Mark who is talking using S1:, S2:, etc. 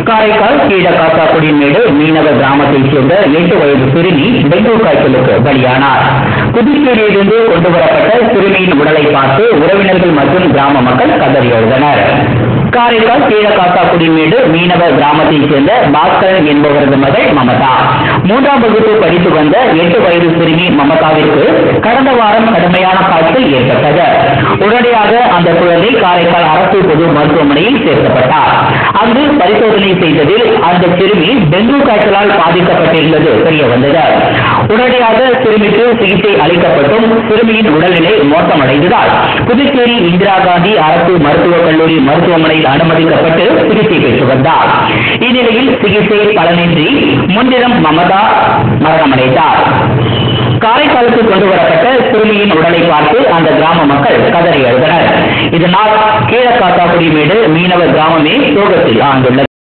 S1: காரைக்கால் கீழக்காத்தாக்குடிமேடு மீனவ கிராமத்தைச் சேர்ந்த 8 வயது சிறுமி டெங்கு காய்ச்சலுக்கு பலியானார். புதுச்சேரியிலிருந்து கொண்டுவரப்பட்ட சிறுமியின் உடலை பார்த்து உறவினர்கள் மற்றும் கிராம மக்கள் கதறி எழுந்தனர். காரைக்கால் கீழக்காத்தாக்குடிமேடு மீனவ கிராமத்தைச் சேர்ந்த பாஸ்கரன் என்பவரது மகள் மமதா 3ஆம் வகுப்பு படித்து வந்த 8 வயது சிறுமி மமதாவிற்கு கடந்த வாரம் கடுமையான காய்ச்சல் ஏற்பட்டது. உடனடியாக அந்த குழந்தை காரைக்கால் அரசு பொது மருத்துவமனையில் சேர்க்கப்பட்டார். அங்கு பரிசோதனை செய்ததில் அந்த சிறுமி டெங்கு காய்ச்சலால் பாதிக்கப்பட்டிருந்தது தெரிய வந்தது. உடனடியாக சிறுமிக்கு சிகிச்சை அளிக்கப்பட்டும் சிறுமியின் உடல்நிலை மோசமடைந்ததால் புதுச்சேரி இந்திரா காந்தி அரசு மருத்துவக் கல்லூரி மருத்துவமனையில் அனுமதிக்கப்பட்டு சிகிச்சை பெற்று வந்தார். இந்நிலையில் சிகிச்சை பலனின்றி முன்தினம் மமதா மரணமடைந்தார். காரைக்காலுக்கு கொண்டுவரப்பட்ட சிறுமியின் உடலை பார்த்து அந்த கிராம மக்கள் கதறி எழுந்தனர். இதனால் கீழக்காத்தாக்குடிமேடு மீனவ கிராமமே சோகத்தில் ஆழ்ந்துள்ளது.